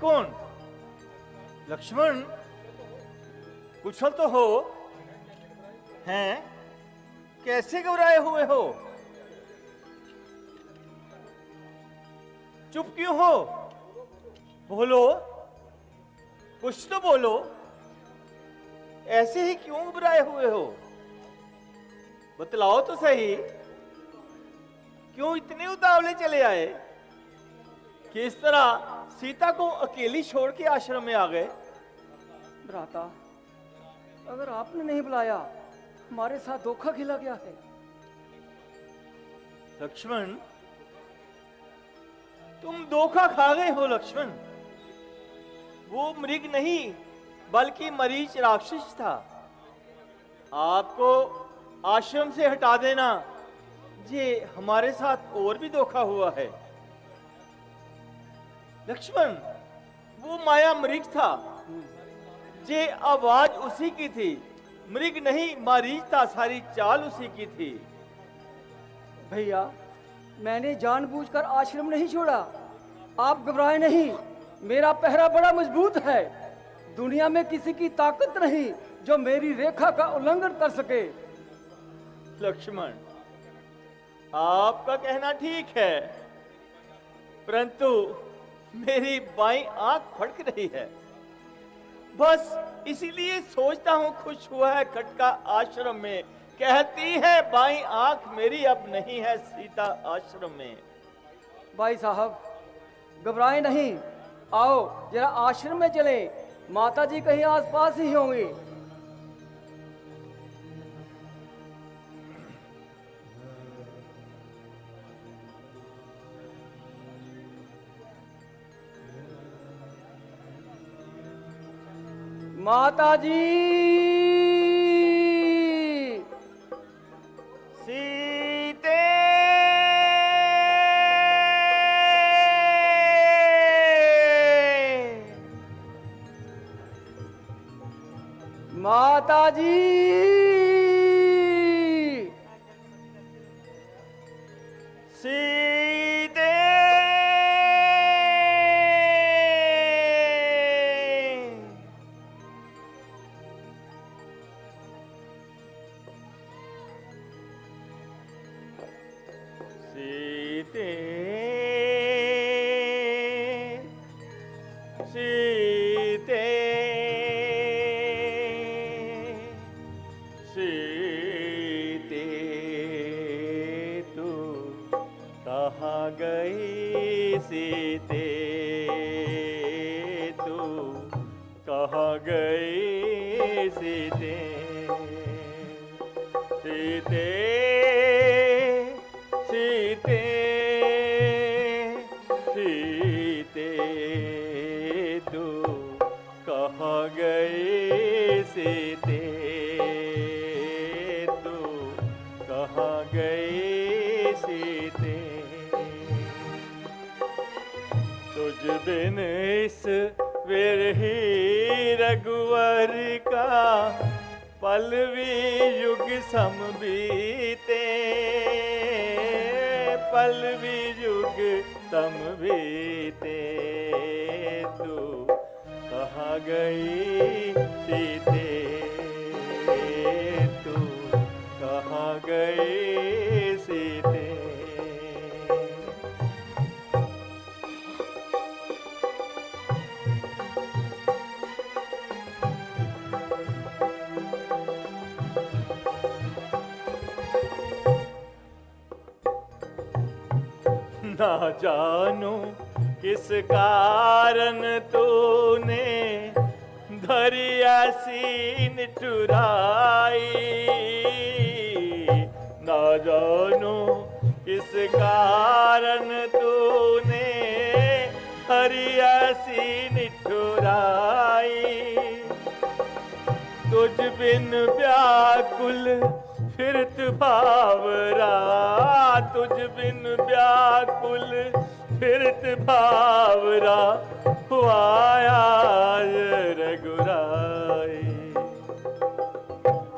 कौन? लक्ष्मण, कुशल तो हो? हैं? कैसे घबराए हुए हो? चुप क्यों हो? बोलो, कुछ तो बोलो। ऐसे ही क्यों घबराए हुए हो? बतलाओ तो सही, क्यों इतने उतावले चले आए? किस तरह सीता को अकेली छोड़ के आश्रम में आ गए? भ्राता, अगर आपने नहीं बुलाया, हमारे साथ धोखा खिला गया है। लक्ष्मण, तुम धोखा खा गए हो लक्ष्मण। वो मृग नहीं बल्कि मरीच राक्षस था। आपको आश्रम से हटा देना, ये हमारे साथ और भी धोखा हुआ है। लक्ष्मण, वो माया मृग था, ये आवाज उसी की थी। मृग नहीं मरीच था, सारी चाल उसी की थी। भैया, मैंने जानबूझकर आश्रम नहीं छोड़ा। आप घबराए नहीं, मेरा पहरा बड़ा मजबूत है। दुनिया में किसी की ताकत नहीं जो मेरी रेखा का उल्लंघन कर सके। लक्ष्मण, आपका कहना ठीक है, परंतु मेरी बाईं आंख फड़क रही है। बस इसीलिए सोचता हूं खुश हुआ है खटका आश्रम में। कहती है बाईं आंख मेरी अब नहीं है सीता आश्रम में। भाई साहब, घबराए नहीं, आओ जरा आश्रम में चले। माता जी कहीं आसपास ही होंगी। माता जी, सीते, माता जी, सीते, सीते, सीते, सीते, तू कहाँ गई सीते, तू कहाँ गई सीते, सीते, सीते, सीते, तू कहाँ गई सीते, तू कहाँ गई सीते। तुझ बिन इस विरही रघुवर का पल भी युग सम बीते, पल भी युग सम बीते, तू कहाँ गई सीते, तू कहाँ गई सीते। ना जानो किस कारण तूने धरी ऐसी निठुराई, ना जानो किस कारण तूने धरी ऐसी निठुराई। तुझ बिन व्याकुल फिरत भावरा, तुझ बिन व्याकुल फिरत भावरा, हुआया रघुराई।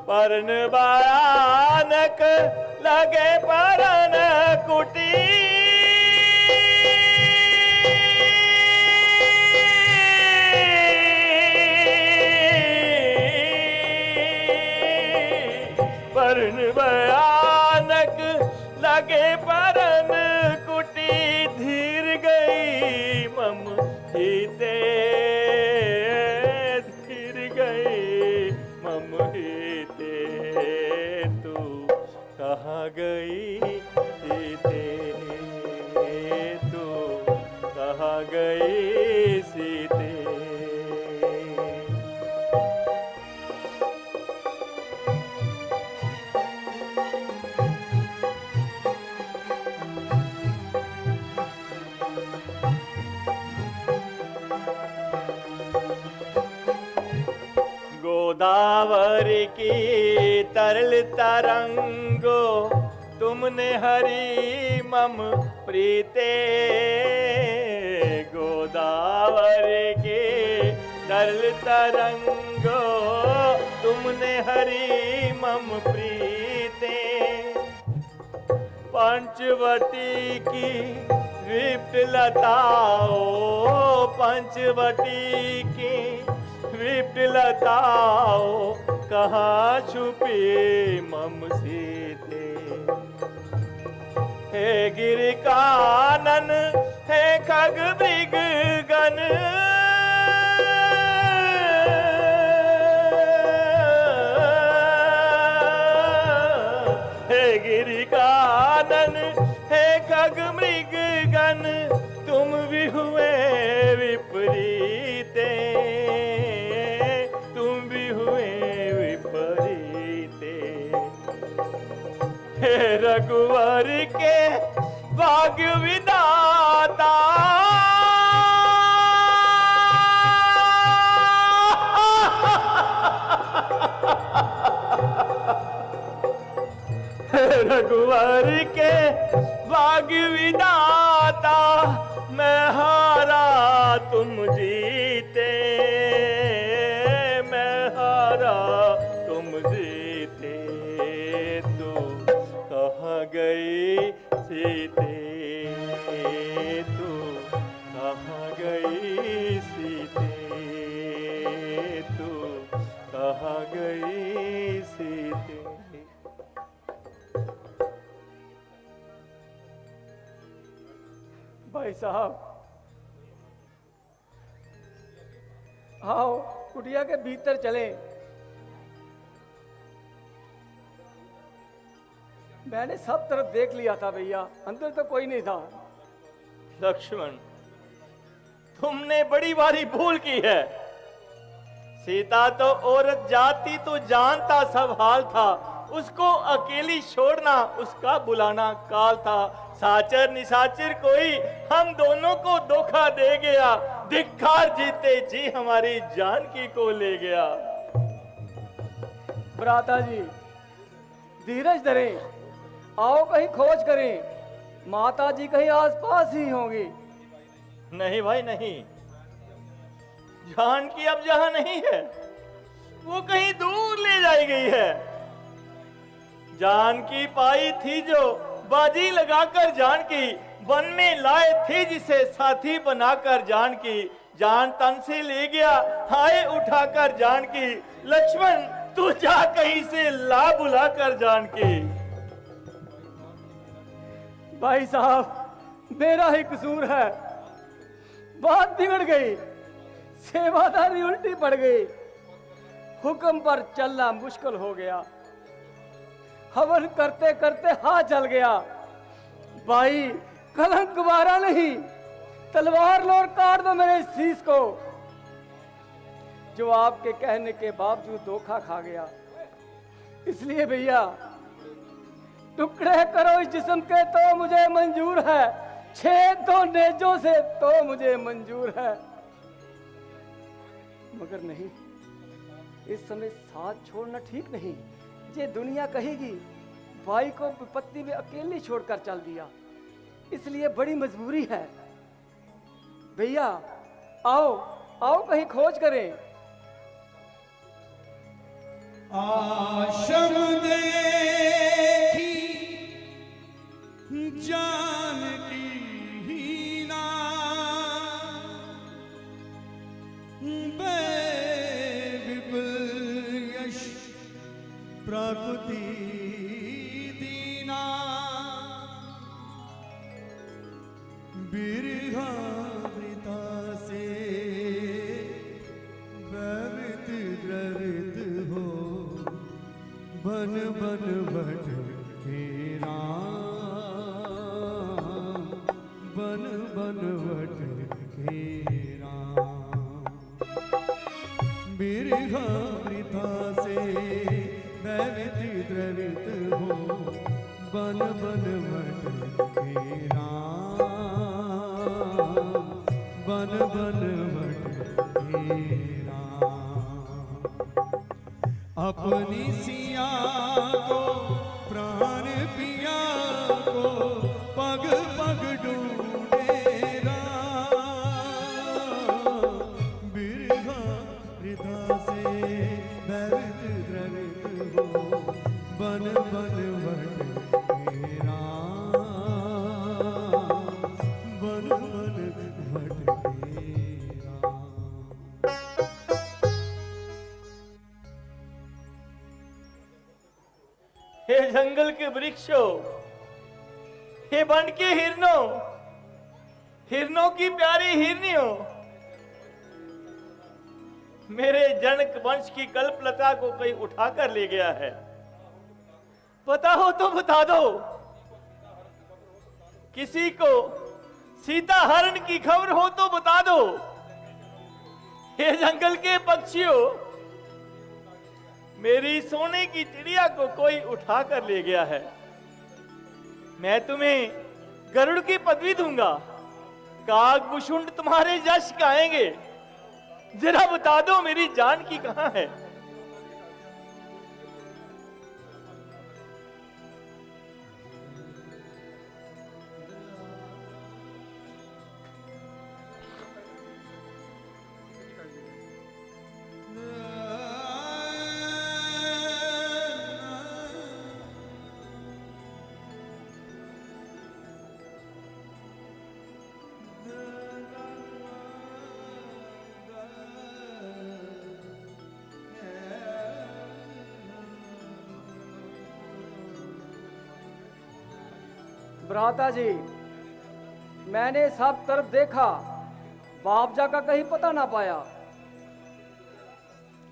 परन भयानक लगे परन कुटी, गोदावरी की तरल तरंगो तुमने हरी मम प्रीते। गोदावरी की तरल तरंगो तुमने हरी मम प्रीते। पंचवटी की विपुलताओ पंचवटी की विपुलताओ कहाँ छुपी मम सीते। हे गिरि कानन हे खग मृग गण हे गिरि कानन हे खग मृग गण तुम भी हुए विपरीते। तुम भी हुए विपरीते। हे रघुवर के भाग्य विधाता रघुवर के भाग्य विधाता मैं हारा तुम जीते। मैं हारा तुम जीते। तू कहाँ गई सीते। तू कहाँ गई सीते। तू कहाँ गई सीते। भाई साहब आओ कुटिया के भीतर चले। मैंने सब तरफ देख लिया था भैया, अंदर तो कोई नहीं था। लक्ष्मण तुमने बड़ी भारी भूल की है। सीता तो औरत जाति तो जानता सब हाल था। उसको अकेली छोड़ना उसका बुलाना काल था। साचर निशाचर कोई हम दोनों को धोखा दे गया। धिक्कार जीते जी हमारी जानकी को ले गया। भ्राता जी धीरज धरें, आओ कहीं खोज करें। माता जी कहीं आसपास ही होंगी। नहीं भाई नहीं, जानकी अब जहां नहीं है वो कहीं दूर ले जाई गई है। जानकी पाई थी जो बाजी लगाकर जानकी वन में लाए थे जिसे साथी बनाकर जानकी। जान तन से ले गया हाय उठाकर जानकी। लक्ष्मण तू जा कहीं से ला बुलाकर जानकी। भाई साहब मेरा ही कसूर है। बात बिगड़ गई, सेवादारी उल्टी पड़ गई। हुक्म पर चलना मुश्किल हो गया। हवन करते करते हाथ जल गया। भाई कलंक वारा नहीं, तलवार लो और काट दो मेरे शीश को, जो आपके कहने के बावजूद धोखा खा गया। इसलिए भैया टुकड़े करो इस जिस्म के तो मुझे मंजूर है। छेद दो नेजों से तो मुझे मंजूर है। मगर नहीं, इस समय साथ छोड़ना ठीक नहीं। ये दुनिया कहेगी भाई को विपत्ति में अकेले छोड़कर चल दिया, इसलिए बड़ी मजबूरी है। भैया आओ आओ कहीं खोज करें। आश्रम देखी जानकी हीना विपुल यश प्रकृति दीना बिरहामृता से द्रवित द्रवित हो बन बन भटके राम बन बन भटके राम बिरहामृता से द्रवित द्रवित हो बन बन भटके राम बन बन भटके राम। अपनी सिया को प्राण पिया को पग पग ढूंढे राम। बिरहा हृदय से द्रवित द्रवित हो बन बन भटके राम। बन बन भटके राम। हे जंगल के वृक्षों, हे वन के हिरनों, हिरनों की प्यारी हिरनियों, मेरे जनक वंश की कल्पलता को कोई उठाकर ले गया है। पता हो तो बता दो। किसी को सीता हरण की खबर हो तो बता दो। हे जंगल के पक्षियों, मेरी सोने की चिड़िया को कोई उठाकर ले गया है। मैं तुम्हें गरुड़ की पदवी दूंगा, काकभूषुंड तुम्हारे यश गाएंगे। जरा बता दो मेरी जानकी कहां है। भ्राता जी, मैंने सब तरफ देखा, बाबजा का कहीं पता ना पाया।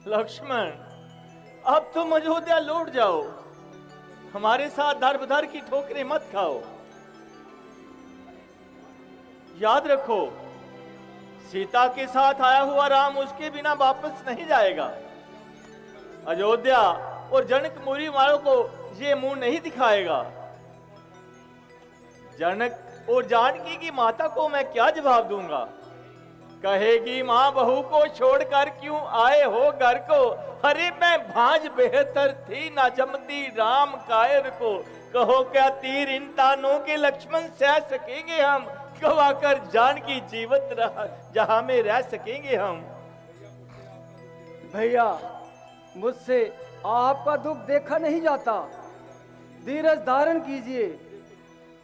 लक्ष्मण, अब तुम अयोध्या लौट जाओ। हमारे साथ दर बदर की ठोकरें मत खाओ। याद रखो, सीता के साथ आया हुआ राम उसके बिना वापस नहीं जाएगा। अयोध्या और जनक मुरी वालों को ये मुंह नहीं दिखाएगा। जनक और जानकी की माता को मैं क्या जवाब दूंगा? कहेगी मां बहू को छोड़कर क्यों आए हो घर को। अरे मैं भांज बेहतर थी ना जमती राम कायर को। कहो क्या तीर इन तानों के लक्ष्मण सह सकेंगे हम। गवाकर जानकी जीवित रहा जहां में रह सकेंगे हम। भैया, मुझसे आपका दुख देखा नहीं जाता। धीरज धारण कीजिए,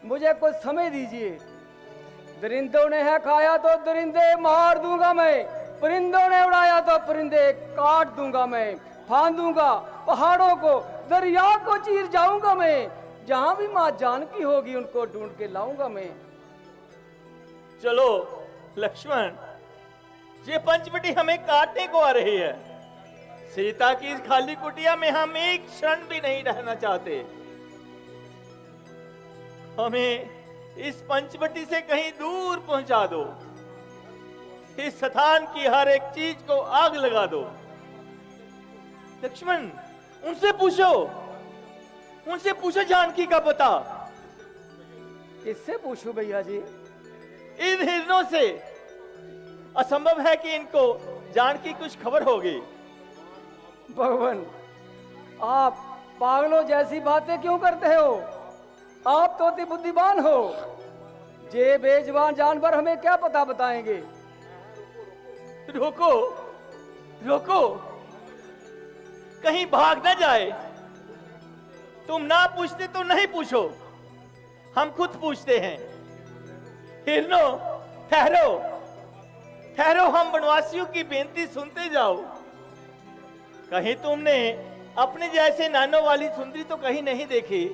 मुझे कुछ समय दीजिए। दरिंदों ने है खाया तो दरिंदे मार दूंगा मैं। परिंदों ने उड़ाया तो परिंदे काट दूंगा मैं। फांदूंगा पहाड़ों को, दरिया को चीर जाऊंगा मैं। जहां भी मां जानकी होगी उनको ढूंढ के लाऊंगा मैं। चलो लक्ष्मण, ये पंचवटी हमें काटने को आ रही है। सीता की इस खाली कुटिया में हम एक क्षण भी नहीं रहना चाहते। हमें इस पंचवटी से कहीं दूर पहुंचा दो। इस स्थान की हर एक चीज को आग लगा दो। लक्ष्मण, उनसे पूछो जानकी का पता। किससे पूछूं भैया जी? इन हिरनों से। असंभव है कि इनको जानकी कुछ खबर होगी। भगवान, आप पागलों जैसी बातें क्यों करते हो? आप तो अति बुद्धिमान हो। जे बेजवान जानवर हमें क्या पता बताएंगे? रोको, रोको, कहीं भाग ना जाए। तुम ना पूछते तो नहीं पूछो, हम खुद पूछते हैं। हिरनो, ठहरो, ठहरो, हम वनवासियों की बेनती सुनते जाओ। कहीं तुमने अपने जैसे नानों वाली सुंदरी तो कहीं नहीं देखी।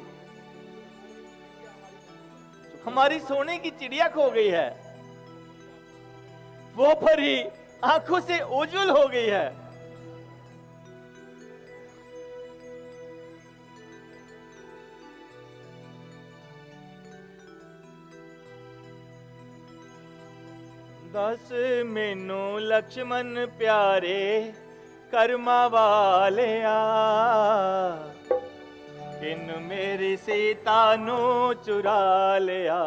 हमारी सोने की चिड़िया खो गई है। वो परी आंखों से ओझल हो गई है। दस मैनू लक्ष्मण प्यारे कर्मा वालिया। किन मेरी सीता नू चुरा लिया।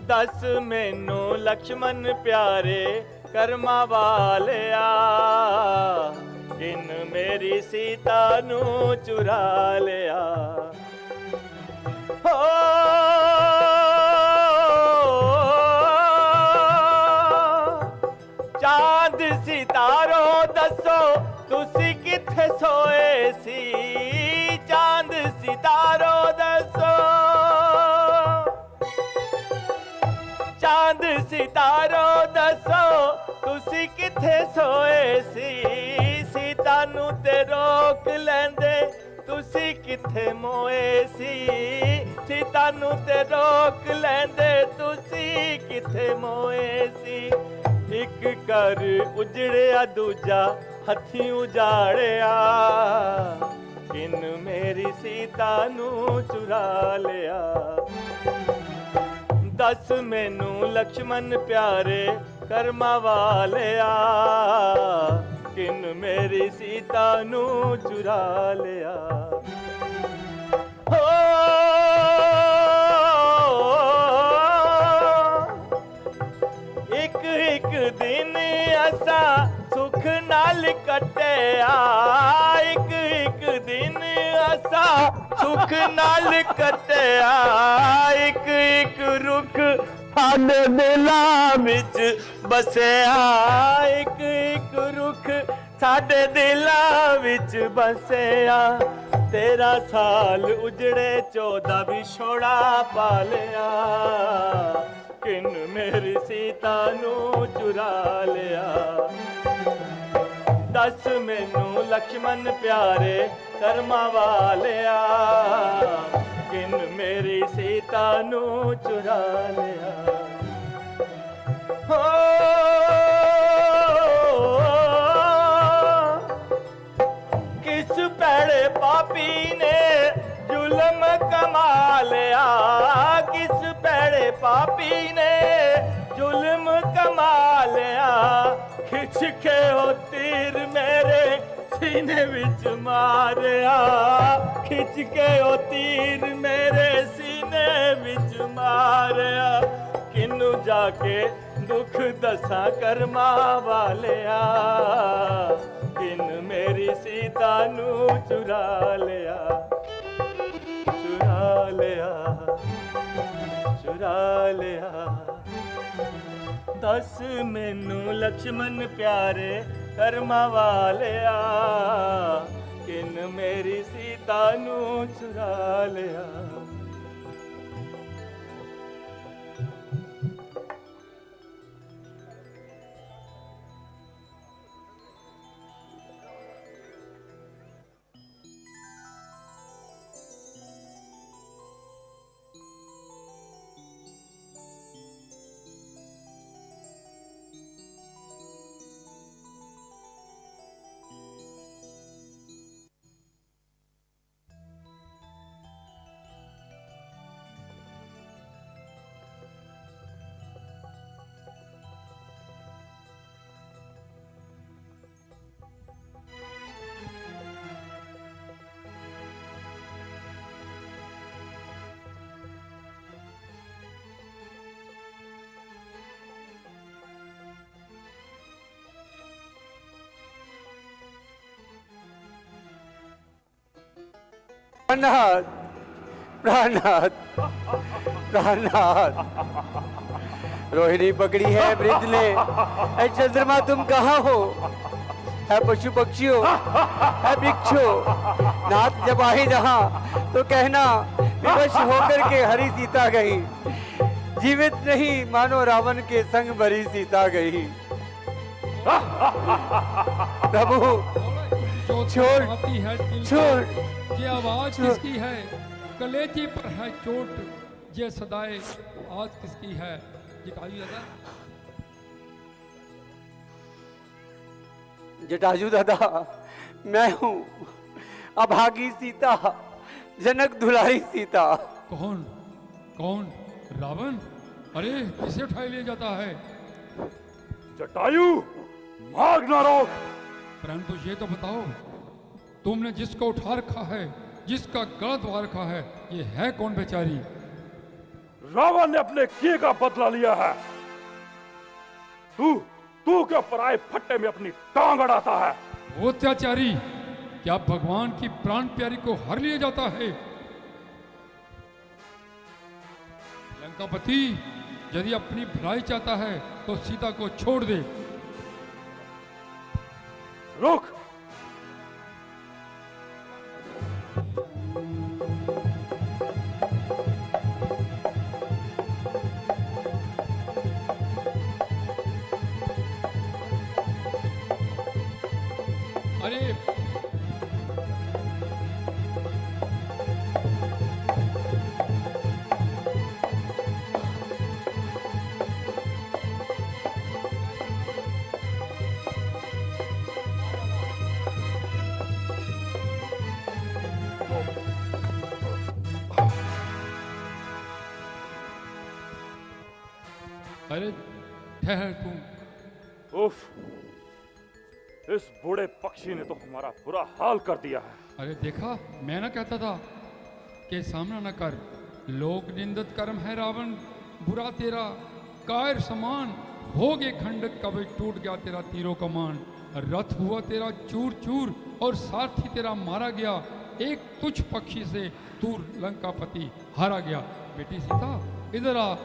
दस मैनू लक्ष्मण प्यारे कर्मा वालिया। किन मेरी सीता नू चुरा लिया। हो चांद सितारो दसो तुसी किथे सोए सी, चांद सितारो दसो, चांद सितारो दसो तुसी किथे सोए सी, सीता नू ते रोक लेंदे तुसी किथे मोए सी, सीता नू ते रोक लेंदे तुसी किथे मोए सी। एक कर उजड़िया दूजा हथी उजाड़िया, किन मेरी सीता नू चुरा लिया। दस मैनू लक्ष्मण प्यारे कर्मा वालिया, किन मेरी सीता नू चुरा लिया। हो एक एक दिन असा सुख नाल कटिया, एक एक दिन असा सुख नाल कटिया, एक एक रुख साडे दिलां विच बसिया, एक एक रुख साडे दिलां विच बसिया। 13 साल उजड़े 14 भी छोड़ा पालिया, किन मेरी सीता नू चुरा लिया। दस मैनू लक्ष्मण प्यारे कर्मा वालिया, किन मेरी सीता नू चुरा लिया। हो किस पैड़े पापी ने जुल्म कमा लिया, किस पैड़े पापी ने जुल्म कमा लिया। खिंच के हो तीर मेरे सीने विच मारिया, खिंच के हो तीर मेरे सीने विच मारिया। किनू जाके दुख दसा कर्मा वालिया, किन मेरी सीता नू चुरा लिया, चुरा लिया, चुरा लिया। दस मैनू लक्ष्मण प्यारे कर्मा वालिया, किन मेरी सीता नू चुरा लिया। प्राणनाथ, प्राणनाथ, प्राणनाथ, रोहिणी पकड़ी है वृद्ध ने। ऐ चंद्रमा तुम कहाँ हो? है पशु पक्षियों, है वृक्षों, नाथ जब आए जहाँ तो कहना विवश होकर के हरी सीता गई, जीवित नहीं मानो रावण के संग भरी सीता गई। प्रभु छोड़, छोड़। ये आवाज किसकी है? कलेजे पर है चोट, ये सदाए आज किसकी है? जटायु दादा, जटायु दादा, मैं हूँ अभागी सीता, जनक दुलारी सीता। कौन कौन? रावण? अरे किसे उठाए ले जाता है? जटायु, भाग ना रोक। परंतु ये तो बताओ, तुमने जिसको उठा रखा है, जिसका गला दबा रखा है, ये है कौन बेचारी? रावण ने अपने किए का बदला लिया है। तू तू क्या पराए फट्टे में अपनी टांग अड़ाता है? ओ अत्याचारी, क्या भगवान की प्राण प्यारी को हर लिया जाता है? लंकापति यदि अपनी भलाई चाहता है तो सीता को छोड़ दे। रुक। अरे अरे ठहर तू। उफ, इस बूढ़े पक्षी ने तो हमारा बुरा हाल कर दिया है। अरे देखा, मैं ना कहता था कि सामना न कर। लोक निंदित कर्म है रावण, बुरा तेरा कायर समान। हो गए खंडित कभी टूट गया तेरा तीरों कमान। रथ हुआ तेरा चूर चूर और सारथी तेरा मारा गया। एक तुच्छ पक्षी से तू लंकापति हारा गया। बेटी सीता इधर आ,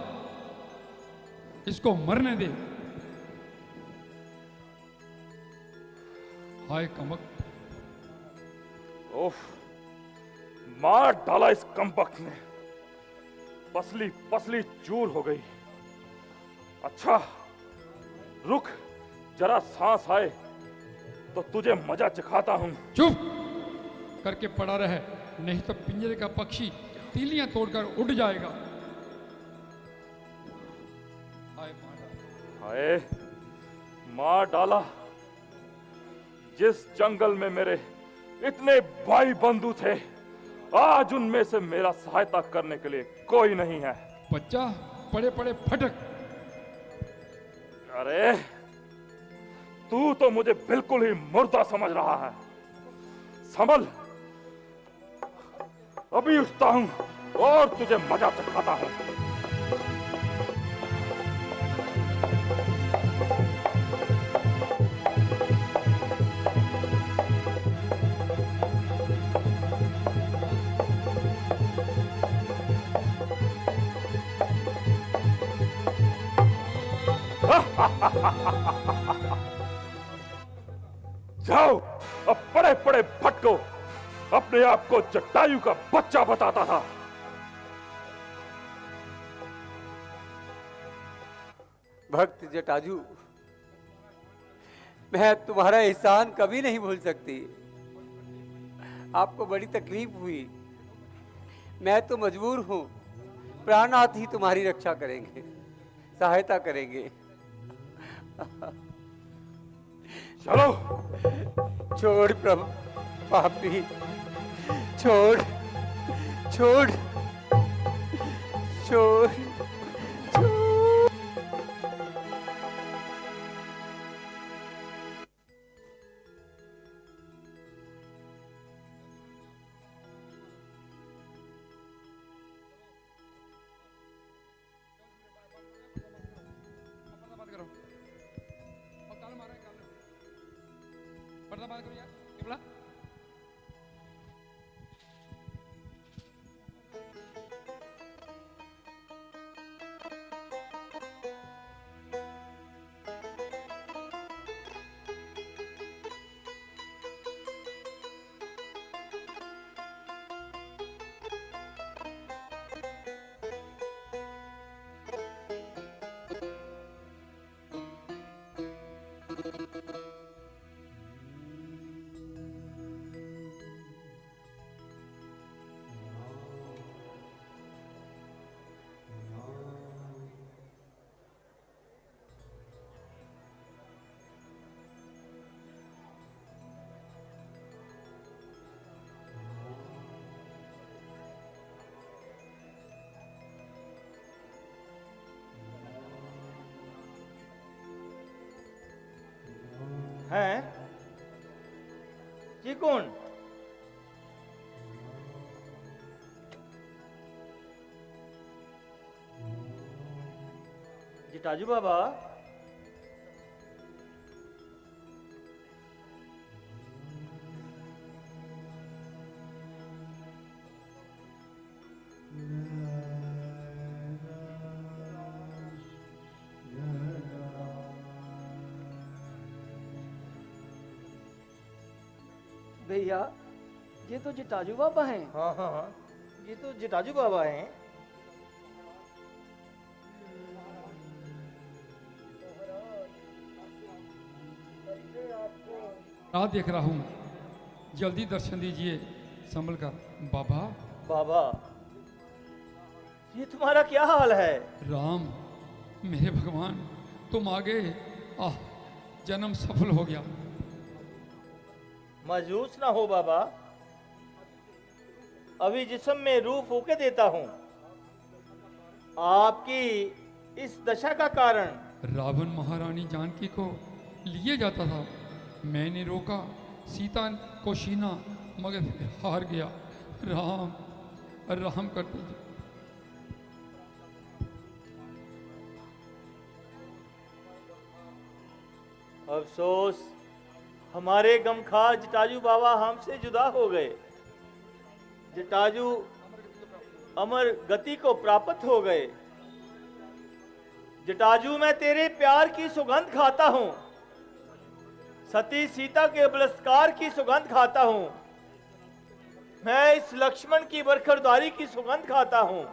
इसको मरने दे। हाय कमक। उफ, मार डाला इस कमबख्त ने। पसली पसली चूर हो गई। अच्छा रुक, जरा सांस आए तो तुझे मजा चखाता हूं। चुप करके पड़ा रहे, नहीं तो पिंजरे का पक्षी तीलियां तोड़कर उड़ जाएगा। हाय मारा। हाय, मार डाला। जिस जंगल में मेरे इतने भाई बंधु थे, आज उनमें से मेरा सहायता करने के लिए कोई नहीं है। बच्चा पड़े पड़े फटक। अरे तू तो मुझे बिल्कुल ही मुर्दा समझ रहा है। संभल, अभी उठता हूं और तुझे मजा चखाता हूं। जाओ, अब पड़े पड़े भटको। अपने आप को जटायु का बच्चा बताता था। भक्त जटाजू, मैं तुम्हारा एहसान कभी नहीं भूल सकती। आपको बड़ी तकलीफ हुई, मैं तो मजबूर हूं। प्राणनाथ ही तुम्हारी रक्षा करेंगे, सहायता करेंगे। चलो। छोड़ प्रभु, पापी छोड़ छोड़ छोड़ छोड़। पर्दा बंद करो यार, ये बोला। हैं? ये कौन? जटाजू बाबा, भैया ये तो जटाजू बाबा हैं। हाँ हाँ हाँ, ये तो जटाजू बाबा हैं। राह देख रहा हूँ, जल्दी दर्शन दीजिए संभल कर। बाबा बाबा, ये तुम्हारा क्या हाल है? राम, मेरे भगवान, तुम आ गए। आह, जन्म सफल हो गया। मायूस ना हो बाबा, अभी जिस्म में रूह फूके देता हूँ। आपकी इस दशा का कारण रावण महारानी जानकी को लिए जाता था, मैंने रोका, सीता को छीना, मगर फिर हार गया। राम, राम कर दीजिए। अफसोस, हमारे गमखार जटाजू बाबा हमसे जुदा हो गए। जटाजू अमर गति को प्राप्त हो गए। जटाजू, मैं तेरे प्यार की सुगंध खाता हूं, सती सीता के बलात्कार की सुगंध खाता हूं, मैं इस लक्ष्मण की बरखरदारी की सुगंध खाता हूं।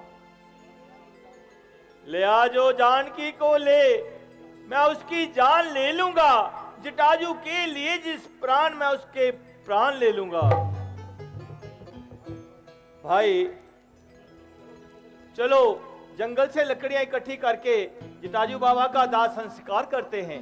ले आ जो जानकी को ले, मैं उसकी जान ले लूंगा। जटाजू के लिए जिस प्राण, मैं उसके प्राण ले लूंगा। भाई चलो जंगल से लकड़ियां इकट्ठी करके जटाजू बाबा का दाह संस्कार करते हैं।